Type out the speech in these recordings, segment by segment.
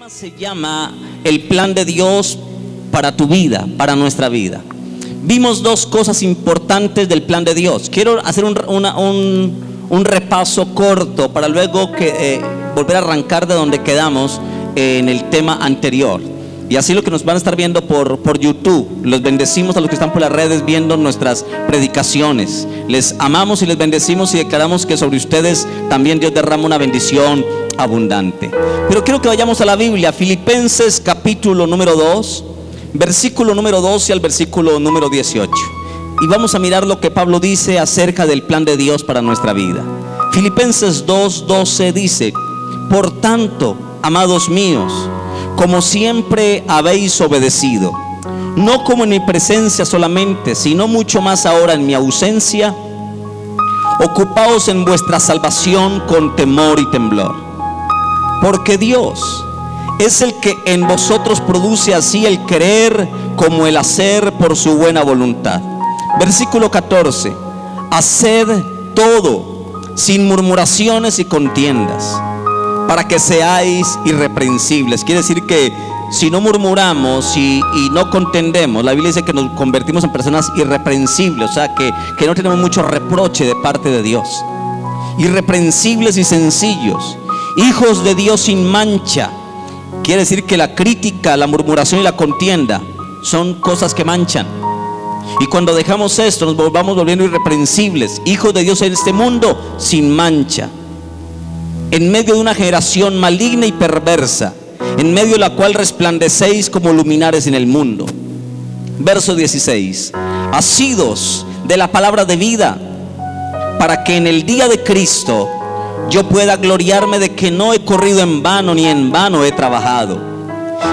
tema se llama el plan de Dios para tu vida, para nuestra vida. Vimos dos cosas importantes del plan de Dios. Quiero hacer un repaso corto para luego volver a arrancar de donde quedamos en el tema anterior. Y así lo que nos van a estar viendo por YouTube. Los bendecimos a los que están por las redes viendo nuestras predicaciones. Les amamos y les bendecimos y declaramos que sobre ustedes también Dios derrama una bendición abundante. Pero quiero que vayamos a la Biblia, Filipenses capítulo número 2, versículo número 12 al versículo número 18. Y vamos a mirar lo que Pablo dice acerca del plan de Dios para nuestra vida. Filipenses 2:12 dice: por tanto, amados míos, como siempre habéis obedecido, no como en mi presencia solamente, sino mucho más ahora en mi ausencia, ocupaos en vuestra salvación con temor y temblor. Porque Dios es el que en vosotros produce así el querer como el hacer por su buena voluntad. Versículo 14: haced todo sin murmuraciones y contiendas, para que seáis irreprensibles. Quiere decir que si no murmuramos y no contendemos, la Biblia dice que nos convertimos en personas irreprensibles, o sea que no tenemos mucho reproche de parte de Dios. Irreprensibles y sencillos, hijos de Dios sin mancha. Quiere decir que la crítica, la murmuración y la contienda son cosas que manchan. Y cuando dejamos esto, nos vamos volviendo irreprensibles, hijos de Dios en este mundo sin mancha, en medio de una generación maligna y perversa, en medio de la cual resplandecéis como luminares en el mundo. Verso 16: asidos de la palabra de vida, para que en el día de Cristo yo pueda gloriarme de que no he corrido en vano, ni en vano he trabajado.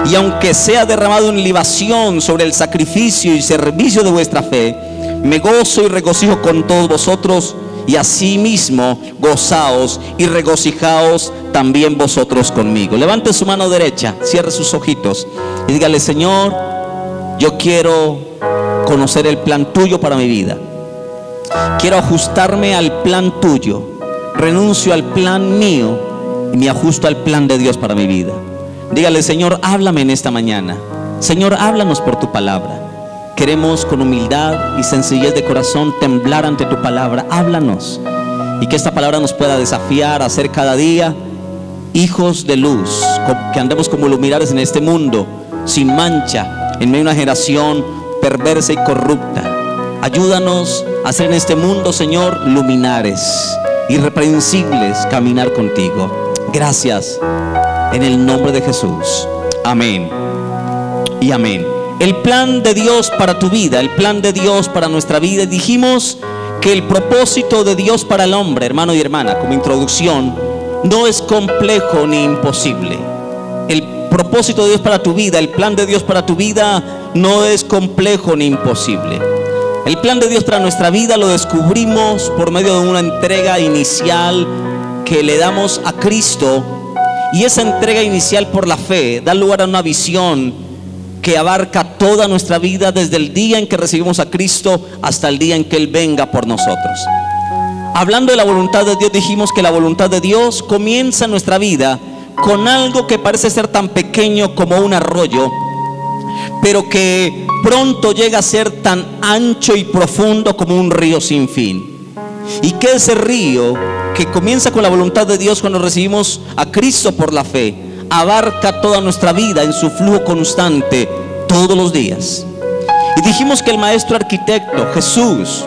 Y aunque sea derramado en libación sobre el sacrificio y servicio de vuestra fe, me gozo y regocijo con todos vosotros, y asimismo gozaos y regocijaos también vosotros conmigo. Levante su mano derecha, cierre sus ojitos y dígale: Señor, yo quiero conocer el plan tuyo para mi vida. Quiero ajustarme al plan tuyo. Renuncio al plan mío y me ajusto al plan de Dios para mi vida. Dígale: Señor, háblame en esta mañana. Señor, háblanos por tu palabra. Queremos con humildad y sencillez de corazón temblar ante tu palabra. Háblanos, y que esta palabra nos pueda desafiar a ser cada día hijos de luz, que andemos como luminares en este mundo, sin mancha, en medio de una generación perversa y corrupta. Ayúdanos a ser en este mundo, Señor, luminares, irreprensibles, caminar contigo. Gracias, en el nombre de Jesús. Amén y amén. El plan de Dios para tu vida, el plan de Dios para nuestra vida. Dijimos que el propósito de Dios para el hombre, hermano y hermana, como introducción, no es complejo ni imposible. El propósito de Dios para tu vida, el plan de Dios para tu vida, no es complejo ni imposible. El plan de Dios para nuestra vida lo descubrimos por medio de una entrega inicial que le damos a Cristo, y esa entrega inicial por la fe da lugar a una visión que abarca toda nuestra vida, desde el día en que recibimos a Cristo hasta el día en que Él venga por nosotros. Hablando de la voluntad de Dios, dijimos que la voluntad de Dios comienza en nuestra vida con algo que parece ser tan pequeño como un arroyo, pero que pronto llega a ser tan ancho y profundo como un río sin fin. Y que ese río que comienza con la voluntad de Dios cuando recibimos a Cristo por la fe, abarca toda nuestra vida en su flujo constante todos los días. Y dijimos que el maestro arquitecto, Jesús,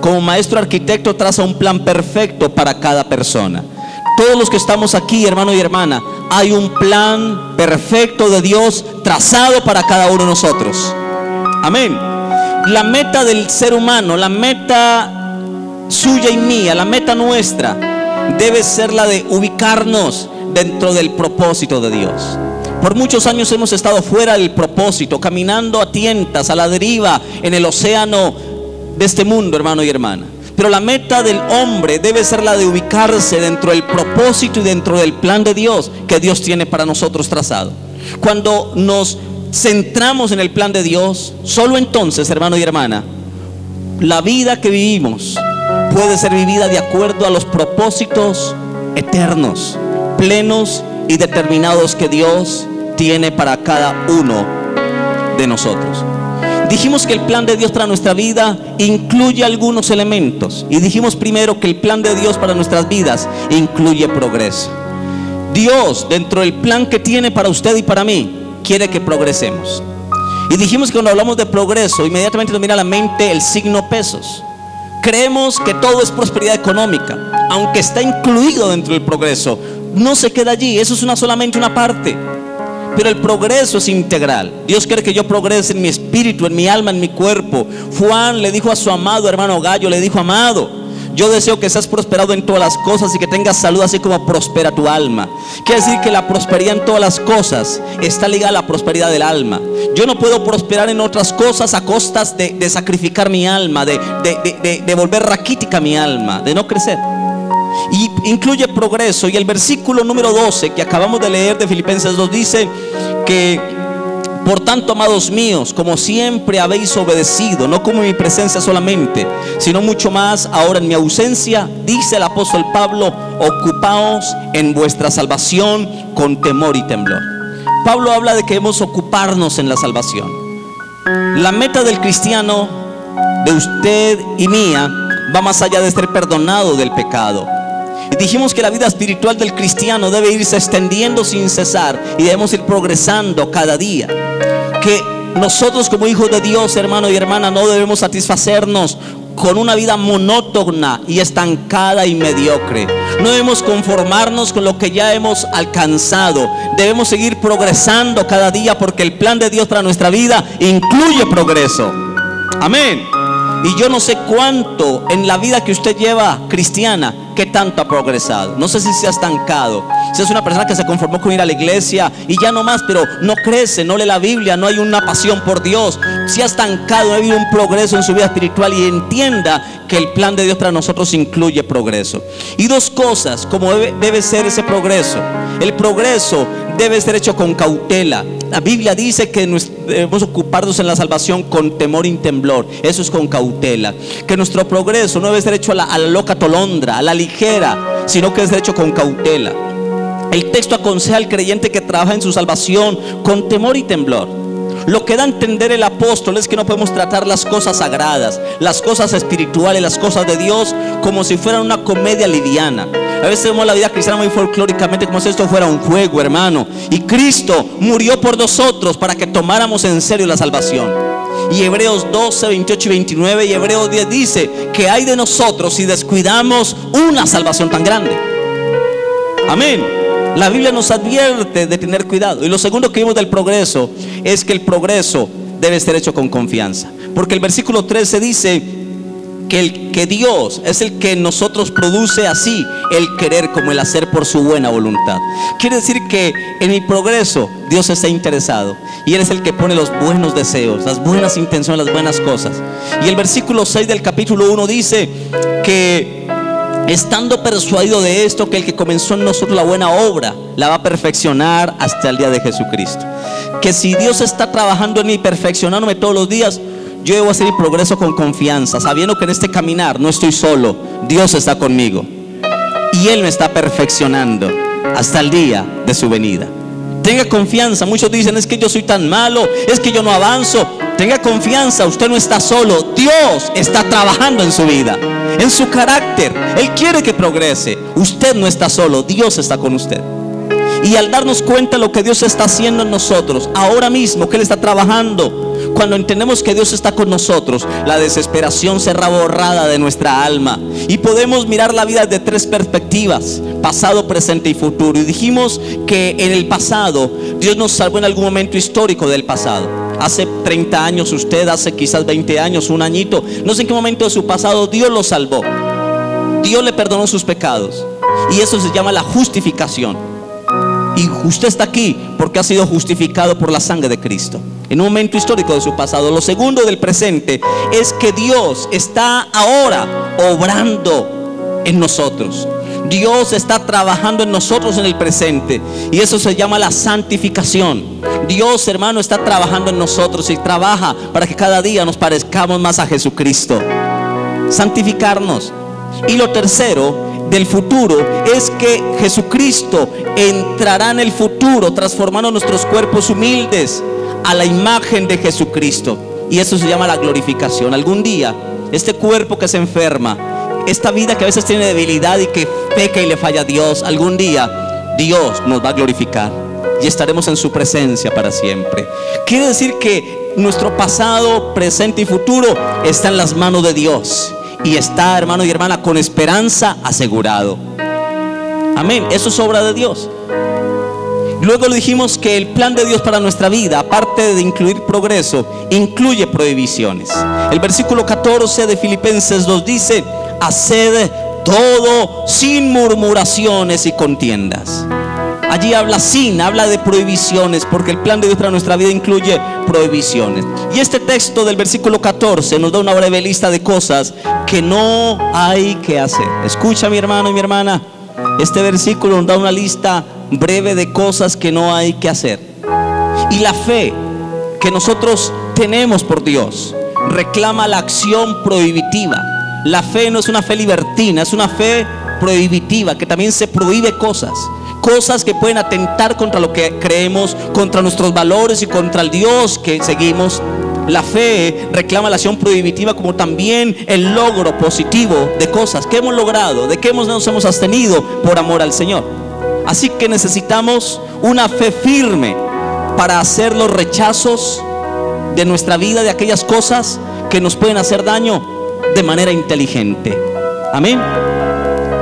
como maestro arquitecto, traza un plan perfecto para cada persona. Todos los que estamos aquí, hermano y hermana, hay un plan perfecto de Dios trazado para cada uno de nosotros. Amén. La meta del ser humano, la meta suya y mía, la meta nuestra, debe ser la de ubicarnos dentro del propósito de Dios. Por muchos años hemos estado fuera del propósito, caminando a tientas, a la deriva en el océano de este mundo, hermano y hermana. Pero la meta del hombre debe ser la de ubicarse dentro del propósito y dentro del plan de Dios que Dios tiene para nosotros trazado. Cuando nos centramos en el plan de Dios, solo entonces, hermano y hermana, la vida que vivimos puede ser vivida de acuerdo a los propósitos eternos, plenos y determinados que Dios tiene para cada uno de nosotros. Dijimos que el plan de Dios para nuestra vida incluye algunos elementos, y dijimos primero que el plan de Dios para nuestras vidas incluye progreso. Dios, dentro del plan que tiene para usted y para mí, quiere que progresemos. Y dijimos que cuando hablamos de progreso, inmediatamente nos viene a la mente el signo pesos. Creemos que todo es prosperidad económica, aunque está incluido dentro del progreso. No se queda allí, eso es solamente una parte. Pero el progreso es integral. Dios quiere que yo progrese en mi espíritu, en mi alma, en mi cuerpo. Juan le dijo a su amado hermano Gallo, le dijo: amado, yo deseo que seas prosperado en todas las cosas y que tengas salud así como prospera tu alma. Quiere decir que la prosperidad en todas las cosas está ligada a la prosperidad del alma. Yo no puedo prosperar en otras cosas a costas de sacrificar mi alma, de volver raquítica mi alma, de no crecer. Y incluye progreso. Y el versículo número 12 que acabamos de leer de Filipenses 2 dice que: por tanto, amados míos, como siempre habéis obedecido, no como en mi presencia solamente, sino mucho más ahora en mi ausencia, dice el apóstol Pablo, ocupaos en vuestra salvación con temor y temblor. Pablo habla de que debemos ocuparnos en la salvación. La meta del cristiano, de usted y mía, va más allá de ser perdonado del pecado. Y dijimos que la vida espiritual del cristiano debe irse extendiendo sin cesar, y debemos ir progresando cada día. Que nosotros como hijos de Dios, hermano y hermana, no debemos satisfacernos con una vida monótona y estancada y mediocre. No debemos conformarnos con lo que ya hemos alcanzado. Debemos seguir progresando cada día, porque el plan de Dios para nuestra vida incluye progreso. Amén. Y yo no sé cuánto en la vida que usted lleva cristiana, qué tanto ha progresado. No sé si se ha estancado, si es una persona que se conformó con ir a la iglesia y ya no más, pero no crece, no lee la Biblia, no hay una pasión por Dios. Si ha estancado, ha habido un progreso en su vida espiritual, y entienda que el plan de Dios para nosotros incluye progreso. Y dos cosas, como debe ser ese progreso. El progreso debe ser hecho con cautela. La Biblia dice que debemos ocuparnos en la salvación con temor y temblor. Eso es con cautela. Que nuestro progreso no debe ser hecho a la loca tolondra, a la ligera, sino que debe ser hecho con cautela. El texto aconseja al creyente que trabaja en su salvación con temor y temblor. Lo que da a entender el apóstol es que no podemos tratar las cosas sagradas, las cosas espirituales, las cosas de Dios, como si fueran una comedia liviana. A veces vemos la vida cristiana muy folclóricamente, como si esto fuera un juego, hermano. Y Cristo murió por nosotros para que tomáramos en serio la salvación. Y Hebreos 12, 28 y 29 y Hebreos 10 dice que hay de nosotros si descuidamos una salvación tan grande. Amén. La Biblia nos advierte de tener cuidado. Y lo segundo que vimos del progreso es que el progreso debe ser hecho con confianza. Porque el versículo 13 dice que Dios es el que en nosotros produce así el querer como el hacer por su buena voluntad. Quiere decir que en mi progreso Dios está interesado, y Él es el que pone los buenos deseos, las buenas intenciones, las buenas cosas. Y el versículo 6 del capítulo 1 dice que estando persuadido de esto, que el que comenzó en nosotros la buena obra la va a perfeccionar hasta el día de Jesucristo. Que si Dios está trabajando en mí, perfeccionándome todos los días, yo debo hacer mi progreso con confianza, sabiendo que en este caminar no estoy solo. Dios está conmigo y Él me está perfeccionando hasta el día de su venida. Tenga confianza. Muchos dicen: es que yo soy tan malo, es que yo no avanzo. Tenga confianza, usted no está solo. Dios está trabajando en su vida, en su carácter. Él quiere que progrese. Usted no está solo, Dios está con usted. Y al darnos cuenta de lo que Dios está haciendo en nosotros, ahora mismo que Él está trabajando, cuando entendemos que Dios está con nosotros, la desesperación será borrada de nuestra alma, y podemos mirar la vida desde tres perspectivas: pasado, presente y futuro. Y dijimos que en el pasado Dios nos salvó en algún momento histórico del pasado. Hace 30 años usted, hace quizás 20 años, un añito, no sé en qué momento de su pasado Dios lo salvó. Dios le perdonó sus pecados, y eso se llama la justificación. Y usted está aquí porque ha sido justificado por la sangre de Cristo, en un momento histórico de su pasado. Lo segundo del presente es que Dios está ahora obrando en nosotros. Dios está trabajando en nosotros en el presente, y eso se llama la santificación. Dios, hermano, está trabajando en nosotros y trabaja para que cada día nos parezcamos más a Jesucristo. Santificarnos. Y lo tercero del futuro es que Jesucristo entrará en el futuro transformando nuestros cuerpos humildes a la imagen de Jesucristo, y eso se llama la glorificación. Algún día este cuerpo que se enferma, esta vida que a veces tiene debilidad y que peca y le falla a Dios, algún día Dios nos va a glorificar y estaremos en su presencia para siempre. Quiere decir que nuestro pasado, presente y futuro está en las manos de Dios, y está, hermano y hermana, con esperanza asegurado. Amén. Eso es obra de Dios. Luego le dijimos que el plan de Dios para nuestra vida, aparte de incluir progreso, incluye prohibiciones. El versículo 14 de Filipenses 2 dice: haced todo sin murmuraciones y contiendas. Allí habla de prohibiciones, porque el plan de Dios para nuestra vida incluye prohibiciones. Y este texto del versículo 14 nos da una breve lista de cosas que no hay que hacer. Escucha, mi hermano y mi hermana, este versículo nos da una lista breve de cosas que no hay que hacer. Y la fe que nosotros tenemos por Dios reclama la acción prohibitiva. La fe no es una fe libertina, es una fe prohibitiva, que también se prohíbe cosas que pueden atentar contra lo que creemos, contra nuestros valores y contra el Dios que seguimos. La fe reclama la acción prohibitiva, como también el logro positivo de cosas que hemos logrado, de que nos hemos abstenido por amor al Señor. Así que necesitamos una fe firme para hacer los rechazos de nuestra vida, de aquellas cosas que nos pueden hacer daño, de manera inteligente. Amén.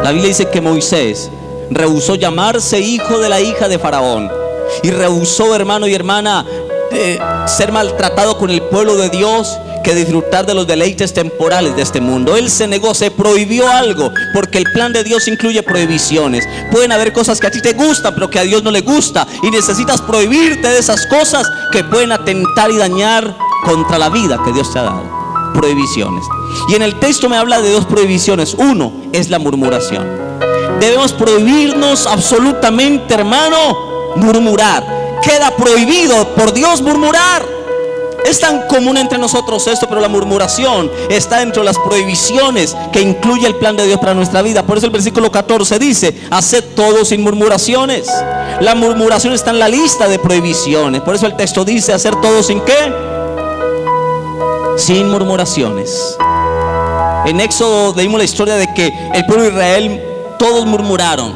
La Biblia dice que Moisés rehusó llamarse hijo de la hija de Faraón, y rehusó, hermano y hermana, ser maltratado con el pueblo de Dios, que disfrutar de los deleites temporales de este mundo. Él se negó, se prohibió algo, porque el plan de Dios incluye prohibiciones. Pueden haber cosas que a ti te gustan, pero que a Dios no le gusta, y necesitas prohibirte de esas cosas que pueden atentar y dañar contra la vida que Dios te ha dado. Prohibiciones. Y en el texto me habla de dos prohibiciones. Uno es la murmuración. Debemos prohibirnos absolutamente, hermano, murmurar. Queda prohibido por Dios murmurar. Es tan común entre nosotros esto, pero la murmuración está dentro de las prohibiciones que incluye el plan de Dios para nuestra vida. Por eso el versículo 14 dice: haced todo sin murmuraciones. La murmuración está en la lista de prohibiciones. Por eso el texto dice: hacer todo sin ¿qué? Sin murmuraciones. En Éxodo leímos la historia de que el pueblo de Israel, todos murmuraron,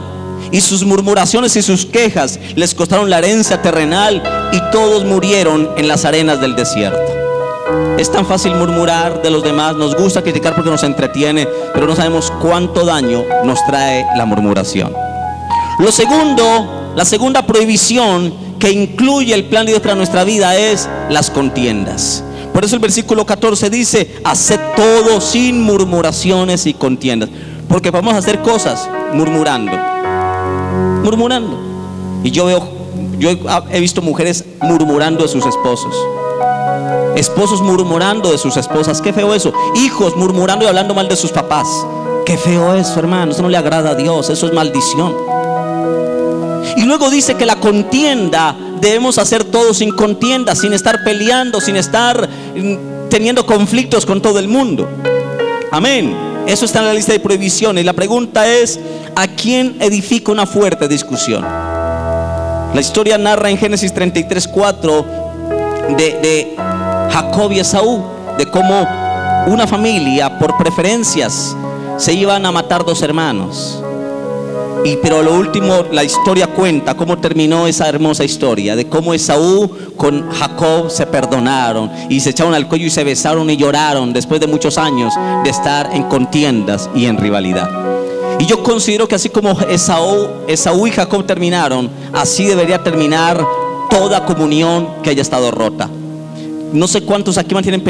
y sus murmuraciones y sus quejas les costaron la herencia terrenal, y todos murieron en las arenas del desierto. Es tan fácil murmurar de los demás, nos gusta criticar porque nos entretiene, pero no sabemos cuánto daño nos trae la murmuración. La segunda prohibición que incluye el plan de Dios para nuestra vida es las contiendas. Por eso el versículo 14 dice: haced todo sin murmuraciones y contiendas. Porque vamos a hacer cosas murmurando. Y yo he visto mujeres murmurando de sus esposos, esposos murmurando de sus esposas. Qué feo eso. Hijos murmurando y hablando mal de sus papás. Qué feo eso, hermano. Eso no le agrada a Dios, eso es maldición. Y luego dice que la contienda, debemos hacer todo sin contienda, sin estar peleando, sin estar teniendo conflictos con todo el mundo. Amén. Eso está en la lista de prohibiciones. La pregunta es: ¿a quién edifica una fuerte discusión? La historia narra en Génesis 33:4 de Jacob y Esaú, de cómo una familia, por preferencias, se iban a matar dos hermanos. Pero a lo último la historia cuenta cómo terminó esa hermosa historia, de cómo Esaú con Jacob se perdonaron y se echaron al cuello y se besaron y lloraron después de muchos años de estar en contiendas y en rivalidad. Y yo considero que así como Esaú y Jacob terminaron, así debería terminar toda comunión que haya estado rota. No sé cuántos aquí mantienen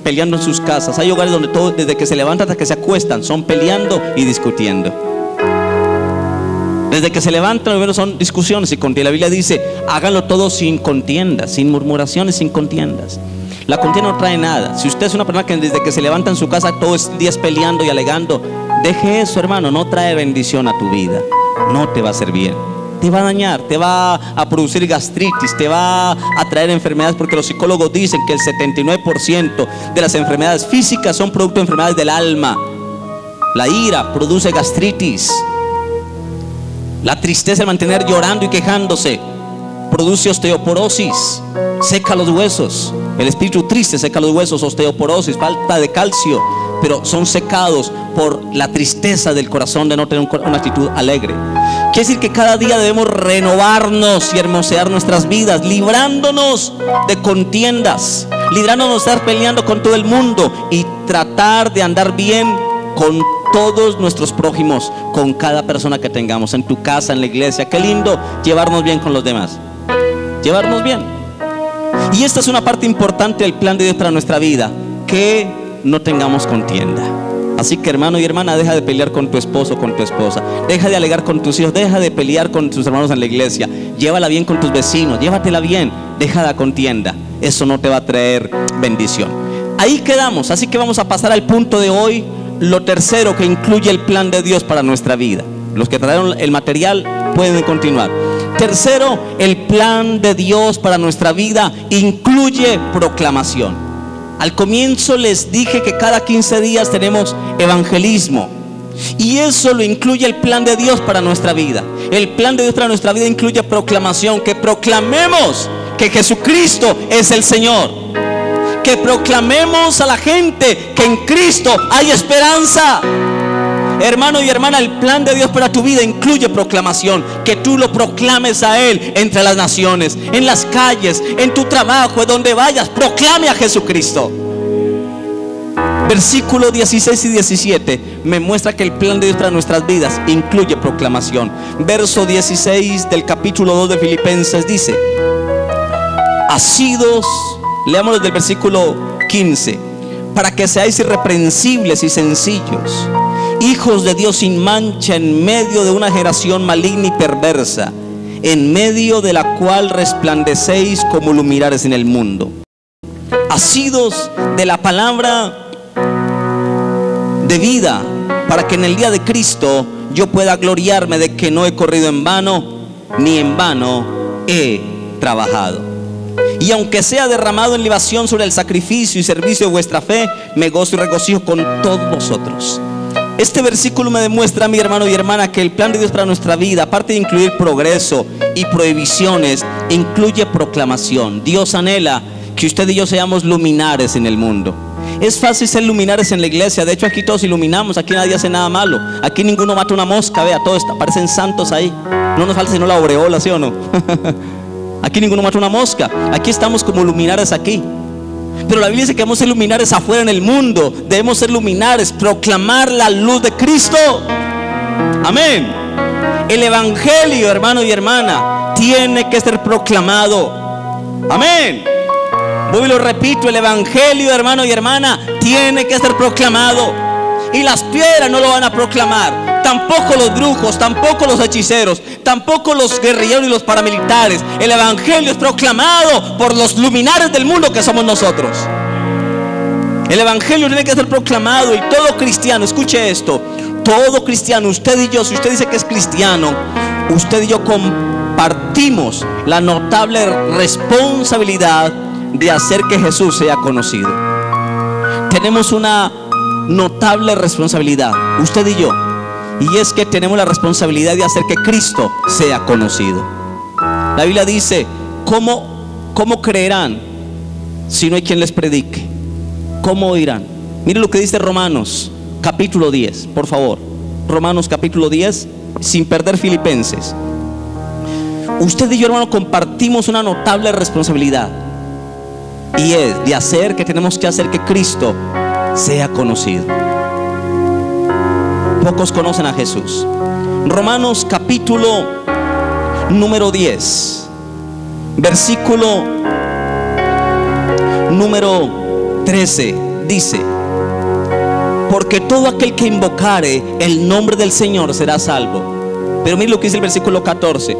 peleando en sus casas. Hay hogares donde todo, desde que se levantan hasta que se acuestan, son peleando y discutiendo. Desde que se levantan, primero son discusiones y contiendas. La Biblia dice: háganlo todo sin contiendas, sin murmuraciones, sin contiendas. La contienda no trae nada. Si usted es una persona que desde que se levanta en su casa todo el día es peleando y alegando, deje eso, hermano. No trae bendición a tu vida. No te va a hacer bien. Te va a dañar, te va a producir gastritis, te va a traer enfermedades, porque los psicólogos dicen que el 79% de las enfermedades físicas son producto de enfermedades del alma. La ira produce gastritis. La tristeza de mantener llorando y quejándose produce osteoporosis, seca los huesos. El espíritu triste seca los huesos, osteoporosis, falta de calcio, pero son secados por la tristeza del corazón de no tener una actitud alegre. Quiere decir que cada día debemos renovarnos y hermosear nuestras vidas, librándonos de contiendas, librándonos de estar peleando con todo el mundo y tratar de andar bien con todos nuestros prójimos, con cada persona que tengamos, en tu casa, en la iglesia. Qué lindo llevarnos bien con los demás, llevarnos bien. Y esta es una parte importante del plan de Dios para nuestra vida, que no tengamos contienda. Así que, hermano y hermana, deja de pelear con tu esposo, con tu esposa, deja de alegar con tus hijos, deja de pelear con tus hermanos en la iglesia, llévala bien con tus vecinos, llévatela bien, deja la contienda. Eso no te va a traer bendición. Ahí quedamos, así que vamos a pasar al punto de hoy, lo tercero que incluye el plan de Dios para nuestra vida. Los que trajeron el material pueden continuar. Tercero, el plan de Dios para nuestra vida incluye proclamación. Al comienzo les dije que cada 15 días tenemos evangelismo, y eso lo incluye el plan de Dios para nuestra vida. El plan de Dios para nuestra vida incluye proclamación, que proclamemos que Jesucristo es el Señor, que proclamemos a la gente que en Cristo hay esperanza. Hermano y hermana, el plan de Dios para tu vida incluye proclamación, que tú lo proclames a Él entre las naciones, en las calles, en tu trabajo, en donde vayas, proclame a Jesucristo. Versículos 16 y 17 me muestra que el plan de Dios para nuestras vidas incluye proclamación. Verso 16 del capítulo 2 de Filipenses dice: asidos, leamos desde el versículo 15, para que seáis irreprensibles y sencillos, hijos de Dios sin mancha, en medio de una generación maligna y perversa, en medio de la cual resplandecéis como luminares en el mundo. Asidos de la palabra de vida, para que en el día de Cristo yo pueda gloriarme de que no he corrido en vano, ni en vano he trabajado. Y aunque sea derramado en libación sobre el sacrificio y servicio de vuestra fe, me gozo y regocijo con todos vosotros. Este versículo me demuestra, mi hermano y hermana, que el plan de Dios para nuestra vida, aparte de incluir progreso y prohibiciones, incluye proclamación. Dios anhela que usted y yo seamos luminares en el mundo. Es fácil ser luminares en la iglesia. De hecho, aquí todos iluminamos, aquí nadie hace nada malo, aquí ninguno mata una mosca. Vea, todos parecen santos ahí. No nos falta sino la aureola, ¿sí o no? Aquí ninguno mata una mosca. Aquí estamos como luminares aquí. Pero la Biblia dice que debemos ser luminares afuera en el mundo. Debemos ser luminares, proclamar la luz de Cristo. Amén. El evangelio, hermano y hermana, tiene que ser proclamado. Amén. Voy y lo repito, el evangelio, hermano y hermana, tiene que ser proclamado. Y las piedras no lo van a proclamar, tampoco los brujos, tampoco los hechiceros, tampoco los guerrilleros y los paramilitares. El evangelio es proclamado por los luminares del mundo que somos nosotros. El evangelio tiene que ser proclamado, y todo cristiano, escuche esto, todo cristiano, usted y yo, si usted dice que es cristiano, usted y yo compartimos la notable responsabilidad de hacer que Jesús sea conocido. Tenemos una notable responsabilidad, usted y yo, y es que tenemos la responsabilidad de hacer que Cristo sea conocido. La Biblia dice: ¿cómo creerán si no hay quien les predique? ¿Cómo oirán? Mire lo que dice Romanos capítulo 10, por favor. Romanos capítulo 10, sin perder Filipenses. Usted y yo, hermano, compartimos una notable responsabilidad, y es de tenemos que hacer que Cristo sea conocido. Pocos conocen a Jesús. Romanos capítulo número 10, versículo número 13 dice: porque todo aquel que invocare el nombre del Señor será salvo. Pero mire lo que dice el versículo 14: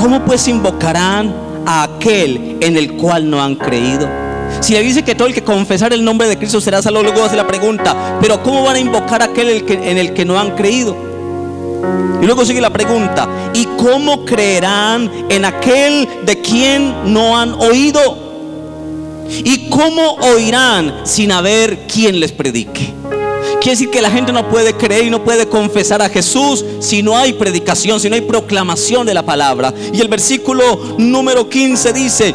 ¿cómo pues invocarán a aquel en el cual no han creído? Si le dice que todo el que confesar el nombre de Cristo será salvo, luego hace la pregunta: pero ¿cómo van a invocar a aquel en el que no han creído? Y luego sigue la pregunta: ¿y cómo creerán en aquel de quien no han oído? ¿Y cómo oirán sin haber quien les predique? Quiere decir que la gente no puede creer y no puede confesar a Jesús si no hay predicación, si no hay proclamación de la palabra. Y el versículo número 15 dice: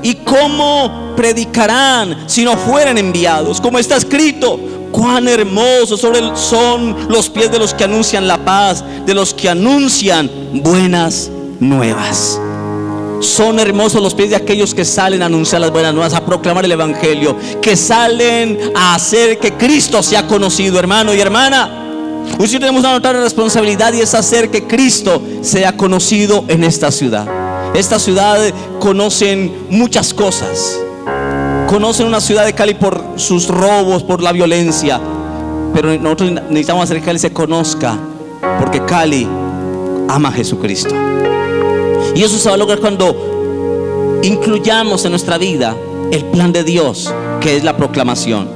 ¿y cómo predicarán si no fueren enviados? Como está escrito: cuán hermosos son los pies de los que anuncian la paz, de los que anuncian buenas nuevas. Son hermosos los pies de aquellos que salen a anunciar las buenas nuevas, a proclamar el evangelio, que salen a hacer que Cristo sea conocido. Hermano y hermana, hoy sí tenemos una notable responsabilidad, y es hacer que Cristo sea conocido en esta ciudad. Esta ciudad conocen muchas cosas. Conocen una ciudad de Cali por sus robos, por la violencia, pero nosotros necesitamos hacer que Cali se conozca, porque Cali ama a Jesucristo. Y eso se va a lograr cuando incluyamos en nuestra vida el plan de Dios, que es la proclamación.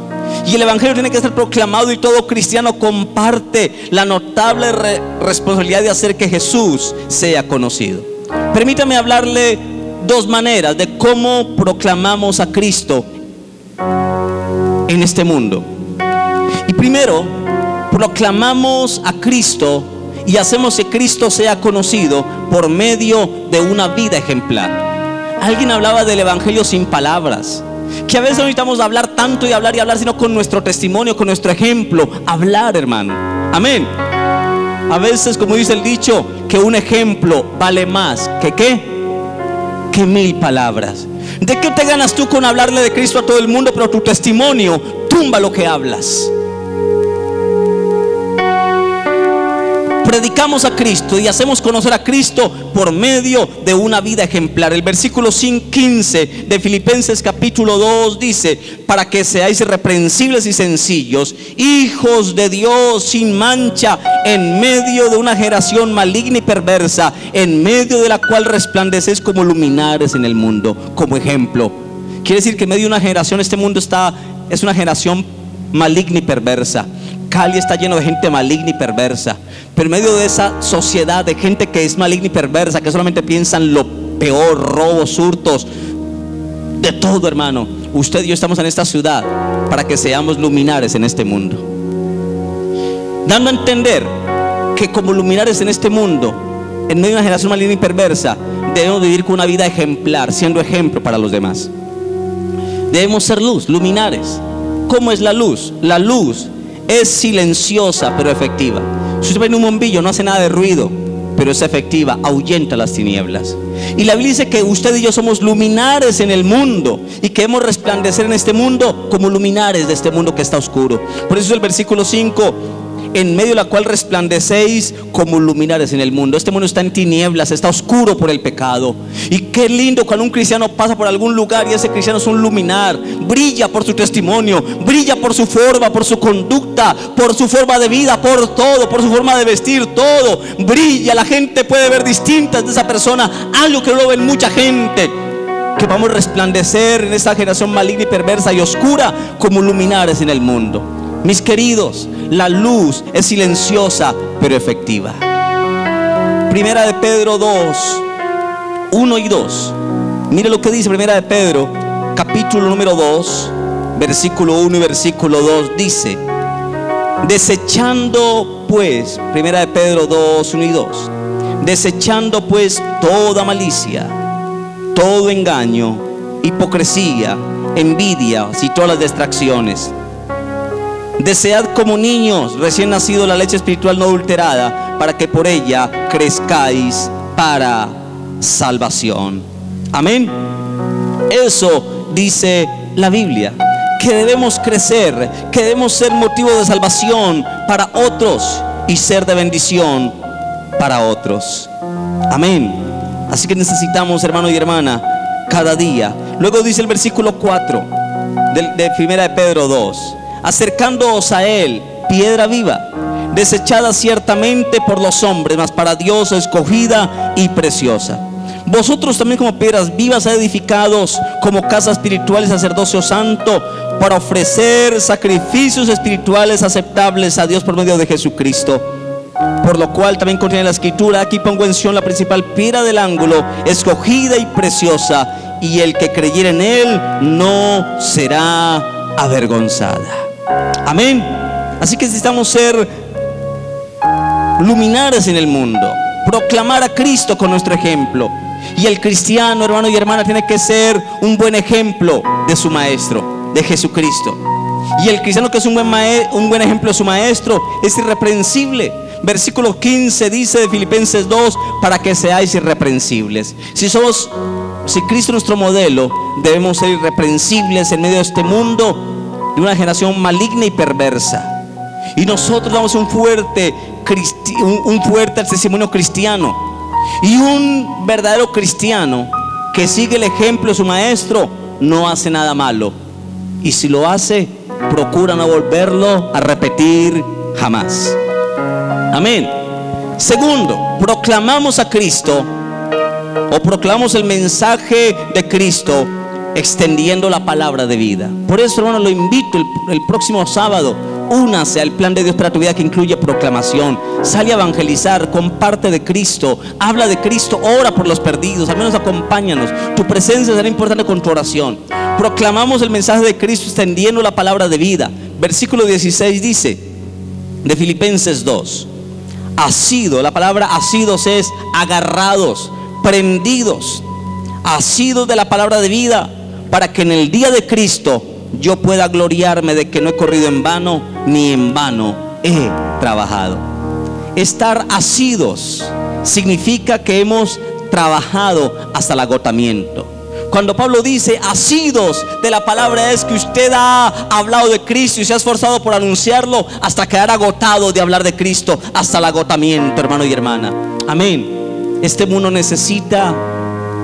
Y el evangelio tiene que ser proclamado, y todo cristiano comparte la notable responsabilidad de hacer que Jesús sea conocido. Permítame hablarle dos maneras de cómo proclamamos a Cristo en este mundo. Y primero, proclamamos a Cristo y hacemos que Cristo sea conocido por medio de una vida ejemplar. Alguien hablaba del evangelio sin palabras, que a veces no necesitamos hablar tanto y hablar, sino con nuestro testimonio, con nuestro ejemplo. Hablar, hermano. Amén. A veces, como dice el dicho, que un ejemplo vale más que 1000 palabras. ¿De qué te ganas tú con hablarle de Cristo a todo el mundo, pero tu testimonio tumba lo que hablas? Predicamos a Cristo y hacemos conocer a Cristo por medio de una vida ejemplar. El versículo 15 de Filipenses capítulo 2 dice: para que seáis irreprensibles y sencillos, hijos de Dios sin mancha, en medio de una generación maligna y perversa, en medio de la cual resplandecéis como luminares en el mundo. Como ejemplo, quiere decir que en medio de una generación, este mundo es una generación maligna y perversa. Cali está lleno de gente maligna y perversa, pero en medio de esa sociedad de gente que es maligna y perversa, que solamente piensan lo peor, robos, hurtos, de todo, hermano, usted y yo estamos en esta ciudad para que seamos luminares en este mundo, dando a entender que como luminares en este mundo, en medio de una generación maligna y perversa, debemos vivir con una vida ejemplar, siendo ejemplo para los demás. Debemos ser luz, luminares. ¿Cómo es la luz? La luz es silenciosa pero efectiva. Si usted ve en un bombillo, no hace nada de ruido, pero es efectiva, ahuyenta las tinieblas. Y la Biblia dice que usted y yo somos luminares en el mundo, y que debemos resplandecer en este mundo como luminares de este mundo que está oscuro. Por eso es el versículo 5: en medio de la cual resplandecéis como luminares en el mundo. Este mundo está en tinieblas, está oscuro por el pecado. Y qué lindo cuando un cristiano pasa por algún lugar y ese cristiano es un luminar. Brilla por su testimonio, brilla por su forma, por su conducta, por su forma de vida, por todo, por su forma de vestir, todo brilla. La gente puede ver distintas de esa persona, algo que no lo ven mucha gente. Que vamos a resplandecer en esta generación maligna y perversa y oscura como luminares en el mundo. Mis queridos, la luz es silenciosa pero efectiva. Primera de Pedro 2, 1 y 2. Mire lo que dice Primera de Pedro, capítulo número 2, versículo 1 y versículo 2. Dice: desechando pues, Primera de Pedro 2, 1 y 2. Desechando pues toda malicia, todo engaño, hipocresía, envidia y todas las distracciones. Desead como niños recién nacidos la leche espiritual no adulterada, para que por ella crezcáis para salvación. Amén. Eso dice la Biblia, que debemos crecer, que debemos ser motivo de salvación para otros y ser de bendición para otros. Amén. Así que necesitamos, hermano y hermana, cada día. Luego dice el versículo 4 de Primera de Pedro 2: acercándoos a él, piedra viva, desechada ciertamente por los hombres, mas para Dios escogida y preciosa. Vosotros también como piedras vivas edificados como casa espiritual y sacerdocio santo, para ofrecer sacrificios espirituales aceptables a Dios por medio de Jesucristo. Por lo cual también contiene la escritura: aquí pongo en Sión la principal piedra del ángulo, escogida y preciosa, y el que creyere en él no será avergonzada. Amén. Así que necesitamos ser luminares en el mundo, proclamar a Cristo con nuestro ejemplo. Y el cristiano, hermano y hermana, tiene que ser un buen ejemplo de su maestro, de Jesucristo. Y el cristiano que es un buen ejemplo de su maestro es irreprensible. Versículo 15 dice de Filipenses 2: para que seáis irreprensibles. Si Cristo es nuestro modelo, debemos ser irreprensibles en medio de este mundo, de una generación maligna y perversa. Y nosotros damos un fuerte testimonio cristiano. Y un verdadero cristiano que sigue el ejemplo de su maestro no hace nada malo. Y si lo hace, procura no volverlo a repetir jamás. Amén. Segundo, proclamamos a Cristo, o proclamamos el mensaje de Cristo extendiendo la palabra de vida. Por eso, hermano, lo invito el próximo sábado: únase al plan de Dios para tu vida, que incluye proclamación. Sale a evangelizar, comparte de Cristo, habla de Cristo, ora por los perdidos, al menos acompáñanos. Tu presencia será importante con tu oración. Proclamamos el mensaje de Cristo extendiendo la palabra de vida. Versículo 16 dice de Filipenses 2: la palabra asidos es agarrados, prendidos, asidos de la palabra de vida, para que en el día de Cristo yo pueda gloriarme de que no he corrido en vano, ni en vano he trabajado. Estar asidos significa que hemos trabajado hasta el agotamiento. Cuando Pablo dice asidos de la palabra, es que usted ha hablado de Cristo y se ha esforzado por anunciarlo hasta quedar agotado de hablar de Cristo, hasta el agotamiento, hermano y hermana. Amén. Este mundo necesita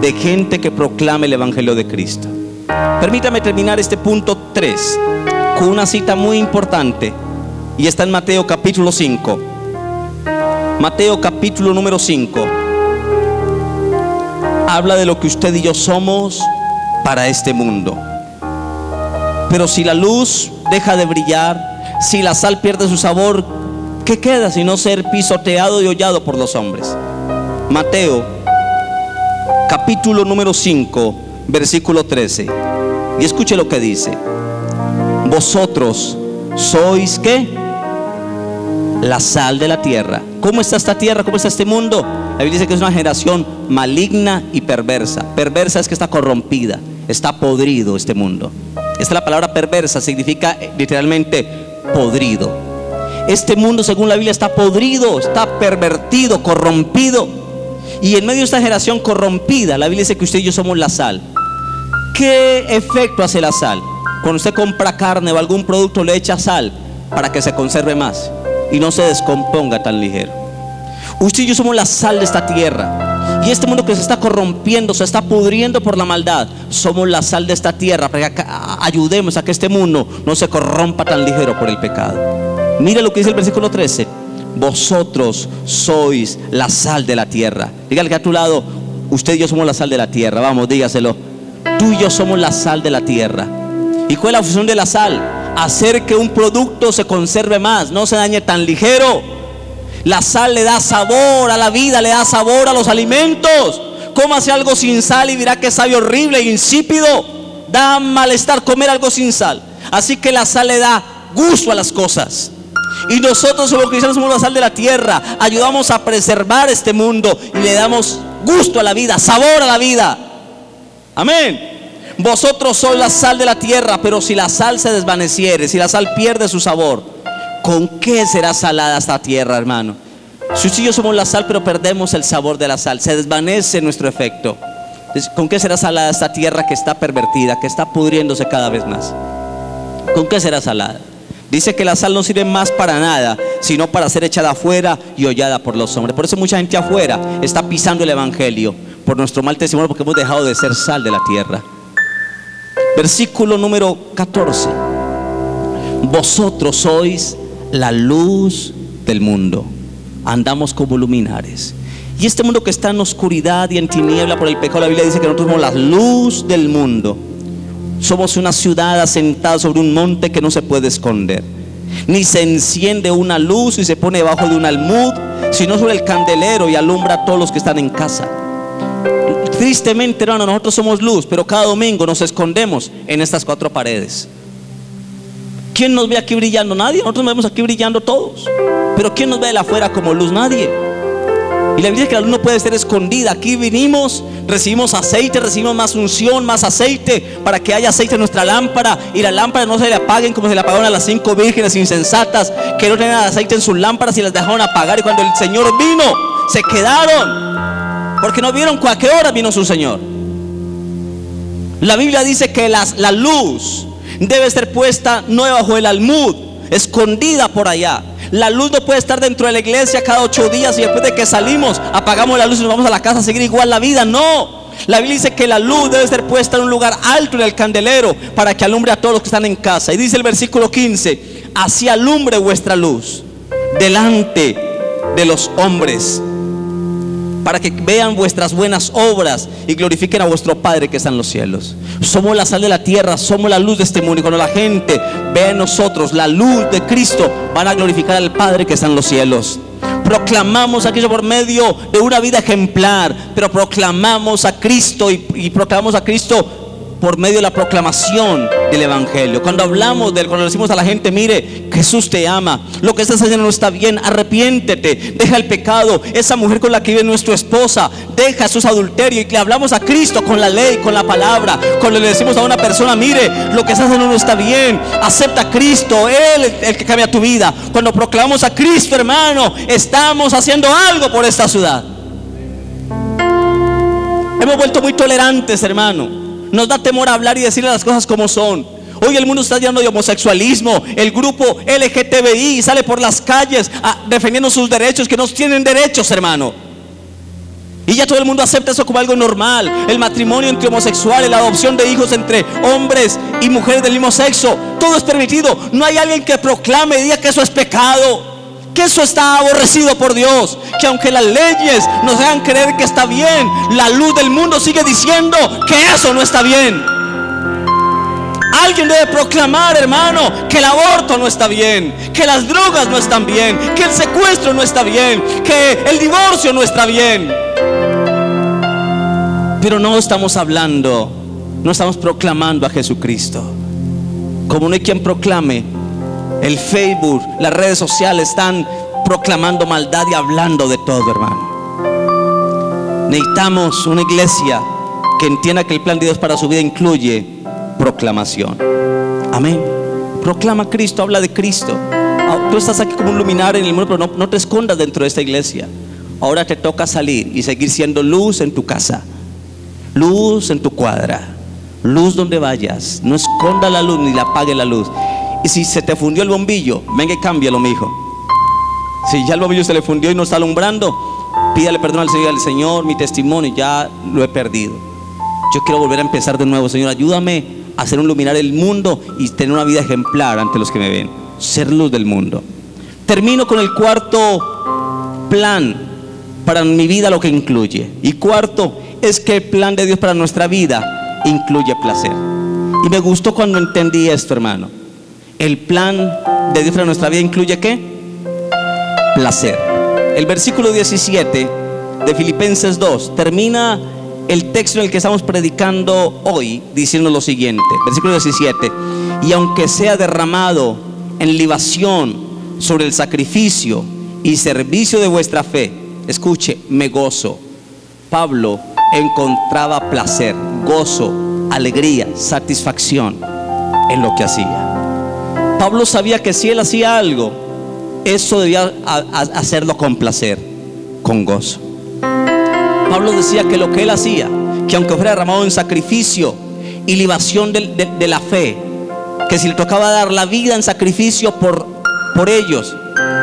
de gente que proclame el evangelio de Cristo. Permítame terminar este punto 3 con una cita muy importante, y está en Mateo capítulo 5. Mateo capítulo número 5 habla de lo que usted y yo somos para este mundo. Pero si la luz deja de brillar, si la sal pierde su sabor, ¿qué queda sino ser pisoteado y hollado por los hombres? Mateo capítulo número 5 versículo 13. Y escuche lo que dice: vosotros sois ¿qué? La sal de la tierra. ¿Cómo está esta tierra? ¿Cómo está este mundo? La Biblia dice que es una generación maligna y perversa. Perversa es que está corrompida, está podrido este mundo. Esta es la palabra perversa, significa literalmente podrido. Este mundo, según la Biblia, está podrido, está pervertido, corrompido. Y en medio de esta generación corrompida, la Biblia dice que usted y yo somos la sal. ¿Qué efecto hace la sal? Cuando usted compra carne o algún producto, le echa sal para que se conserve más y no se descomponga tan ligero. Usted y yo somos la sal de esta tierra. Y este mundo que se está corrompiendo, se está pudriendo por la maldad, somos la sal de esta tierra para que ayudemos a que este mundo no se corrompa tan ligero por el pecado. Mire lo que dice el versículo 13: vosotros sois la sal de la tierra. Dígale que a tu lado: usted y yo somos la sal de la tierra. Vamos, dígaselo. Tú y yo somos la sal de la tierra. ¿Y cuál es la función de la sal? Hacer que un producto se conserve más, no se dañe tan ligero. La sal le da sabor a la vida, le da sabor a los alimentos. Cómase algo sin sal y dirá que sabe horrible e insípido. Da malestar comer algo sin sal. Así que la sal le da gusto a las cosas. Y nosotros como cristianos somos la sal de la tierra. Ayudamos a preservar este mundo y le damos gusto a la vida, sabor a la vida. Amén. Vosotros sois la sal de la tierra, pero si la sal se desvaneciere, si la sal pierde su sabor, ¿con qué será salada esta tierra, hermano? Si usted y yo somos la sal, pero perdemos el sabor de la sal, se desvanece nuestro efecto. ¿Con qué será salada esta tierra que está pervertida, que está pudriéndose cada vez más? ¿Con qué será salada? Dice que la sal no sirve más para nada, sino para ser echada afuera y hollada por los hombres. Por eso mucha gente afuera está pisando el evangelio, por nuestro mal testimonio, porque hemos dejado de ser sal de la tierra. Versículo número 14: vosotros sois la luz del mundo. Andamos como luminares. Y este mundo que está en oscuridad y en tiniebla por el pecado, la Biblia dice que nosotros somos la luz del mundo. Somos una ciudad asentada sobre un monte que no se puede esconder. Ni se enciende una luz y se pone debajo de un almud, sino sobre el candelero y alumbra a todos los que están en casa. Tristemente, hermano, nosotros somos luz, pero cada domingo nos escondemos en estas 4 paredes. ¿Quién nos ve aquí brillando? Nadie. Nosotros nos vemos aquí brillando todos. Pero ¿quién nos ve de la afuera como luz? Nadie. Y la Biblia dice que la luz no puede ser escondida. Aquí vinimos, recibimos aceite, recibimos más unción, más aceite, para que haya aceite en nuestra lámpara y las lámparas no se le apaguen como se le apagaron a las 5 vírgenes insensatas que no tenían aceite en sus lámparas y las dejaron apagar, y cuando el Señor vino se quedaron porque no vieron a qué hora vino su Señor. La Biblia dice que la luz debe ser puesta no debajo del almud, escondida por allá. La luz no puede estar dentro de la iglesia cada 8 días y después de que salimos apagamos la luz y nos vamos a la casa a seguir igual la vida. No, la Biblia dice que la luz debe ser puesta en un lugar alto en el candelero para que alumbre a todos los que están en casa. Y dice el versículo 15: así alumbre vuestra luz delante de los hombres, para que vean vuestras buenas obras y glorifiquen a vuestro Padre que está en los cielos. Somos la sal de la tierra, somos la luz de este mundo, y cuando la gente ve en nosotros la luz de Cristo, van a glorificar al Padre que está en los cielos. Proclamamos a Cristo por medio de una vida ejemplar, pero proclamamos a Cristo y proclamamos a Cristo por medio de la proclamación del Evangelio. Cuando hablamos de él, cuando le decimos a la gente: mire, Jesús te ama, lo que estás haciendo no está bien, arrepiéntete, deja el pecado. Esa mujer con la que vive no es tu esposa, deja esos adulterios. Y le hablamos a Cristo con la ley, con la palabra. Cuando le decimos a una persona: mire, lo que estás haciendo no está bien, acepta a Cristo, Él es el que cambia tu vida. Cuando proclamamos a Cristo, hermano, estamos haciendo algo por esta ciudad. Hemos vuelto muy tolerantes, hermano. Nos da temor hablar y decirle las cosas como son. Hoy el mundo está lleno de homosexualismo. El grupo LGTBI sale por las calles defendiendo sus derechos, que no tienen derechos, hermano. Y ya todo el mundo acepta eso como algo normal. El matrimonio entre homosexuales, la adopción de hijos entre hombres y mujeres del mismo sexo, todo es permitido. No hay alguien que proclame y diga que eso es pecado, que eso está aborrecido por Dios, que aunque las leyes nos hagan creer que está bien, la luz del mundo sigue diciendo que eso no está bien. Alguien debe proclamar, hermano, que el aborto no está bien, que las drogas no están bien, que el secuestro no está bien, que el divorcio no está bien. Pero no estamos hablando, no estamos proclamando a Jesucristo. Como no hay quien proclame, el Facebook, las redes sociales están proclamando maldad y hablando de todo, hermano. Necesitamos una iglesia que entienda que el plan de Dios para su vida incluye proclamación. Amén. Proclama a Cristo, habla de Cristo. Tú estás aquí como un luminario en el mundo, pero no te escondas dentro de esta iglesia. Ahora te toca salir y seguir siendo luz en tu casa, luz en tu cuadra, luz donde vayas. No esconda la luz ni la apague la luz. Y si se te fundió el bombillo, venga y cámbialo, mi hijo. Si ya el bombillo se le fundió y no está alumbrando, pídale perdón al Señor. Al Señor, mi testimonio ya lo he perdido. Yo quiero volver a empezar de nuevo. Señor, ayúdame a ser un luminario del mundo y tener una vida ejemplar ante los que me ven. Ser luz del mundo. Termino con el cuarto plan para mi vida, lo que incluye. Y cuarto es que el plan de Dios para nuestra vida incluye placer. Y me gustó cuando entendí esto, hermano. El plan de Dios para nuestra vida incluye ¿qué? Placer. El versículo 17 de Filipenses 2 termina el texto en el que estamos predicando hoy diciendo lo siguiente. Versículo 17: y aunque sea derramado en libación sobre el sacrificio y servicio de vuestra fe, escuche, me gozo. Pablo encontraba placer, gozo, alegría, satisfacción en lo que hacía. Pablo sabía que si él hacía algo, eso debía hacerlo con placer, con gozo. Pablo decía que lo que él hacía, que aunque fuera derramado en sacrificio y libación de la fe, que si le tocaba dar la vida en sacrificio por ellos,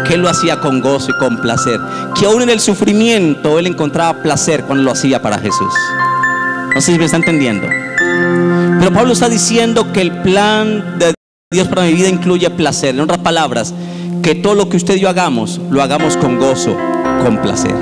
que él lo hacía con gozo y con placer, que aún en el sufrimiento él encontraba placer cuando lo hacía para Jesús. No sé si me está entendiendo. Pero Pablo está diciendo que el plan de Dios para mi vida incluye placer. En otras palabras, que todo lo que usted y yo hagamos, lo hagamos con gozo, con placer.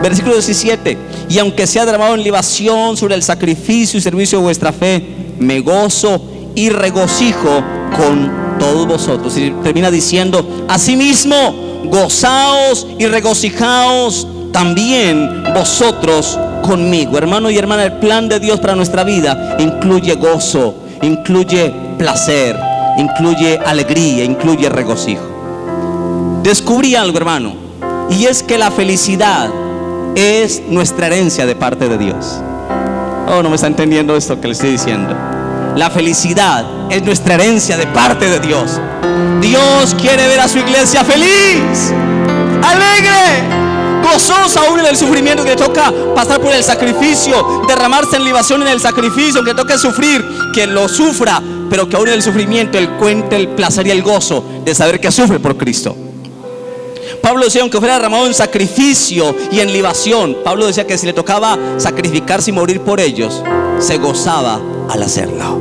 Versículo 17: y aunque sea derramado en libación sobre el sacrificio y servicio de vuestra fe, me gozo y regocijo con todos vosotros. Y termina diciendo: asimismo, gozaos y regocijaos también vosotros conmigo. Hermano y hermana, el plan de Dios para nuestra vida incluye gozo, incluye placer, incluye alegría, incluye regocijo. Descubrí algo, hermano, y es que la felicidad es nuestra herencia de parte de Dios. Oh, no me está entendiendo esto que le estoy diciendo. La felicidad es nuestra herencia de parte de Dios. Dios quiere ver a su iglesia feliz, alegre, gozosa aún en el sufrimiento, que toca pasar por el sacrificio, derramarse en libación en el sacrificio, que toque sufrir, que lo sufra, pero que aún en el sufrimiento Él cuente el placer y el gozo de saber que sufre por Cristo. Pablo decía, aunque fuera derramado en sacrificio y en libación, Pablo decía que si le tocaba sacrificarse y morir por ellos, se gozaba al hacerlo.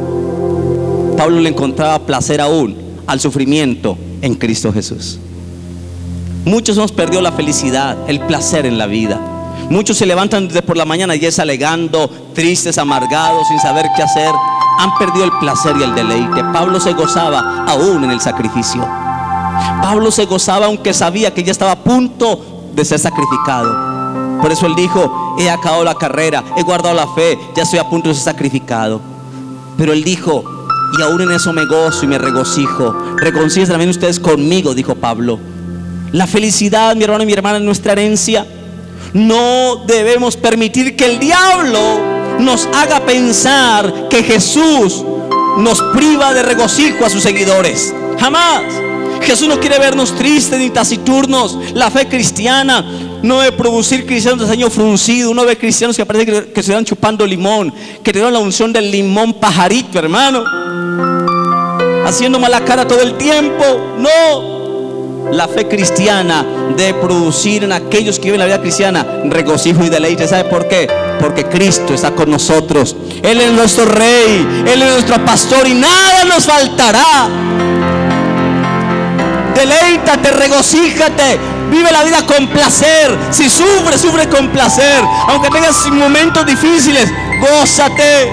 Pablo le encontraba placer aún al sufrimiento en Cristo Jesús. Muchos hemos perdido la felicidad, el placer en la vida. Muchos se levantan desde por la mañana y es alegando, tristes, amargados, sin saber qué hacer. Han perdido el placer y el deleite. Pablo se gozaba aún en el sacrificio. Pablo se gozaba aunque sabía que ya estaba a punto de ser sacrificado. Por eso él dijo: he acabado la carrera, he guardado la fe, ya estoy a punto de ser sacrificado. Pero él dijo: y aún en eso me gozo y me regocijo. Reconcílense también ustedes conmigo, dijo Pablo. La felicidad, mi hermano y mi hermana, es nuestra herencia. No debemos permitir que el diablo nos haga pensar que Jesús nos priva de regocijo a sus seguidores. Jamás. Jesús no quiere vernos tristes ni taciturnos. La fe cristiana no debe producir cristianos de ceño fruncido. Uno ve cristianos que parece que se están chupando limón, que tienen la unción del limón pajarito, hermano, haciendo mala cara todo el tiempo. No, la fe cristiana debe producir en aquellos que viven la vida cristiana regocijo y deleite. ¿Sabe por qué? Porque Cristo está con nosotros. Él es nuestro Rey, Él es nuestro pastor y nada nos faltará. Deleítate, regocíjate, vive la vida con placer. Si sufres, sufre con placer. Aunque tengas momentos difíciles, gózate.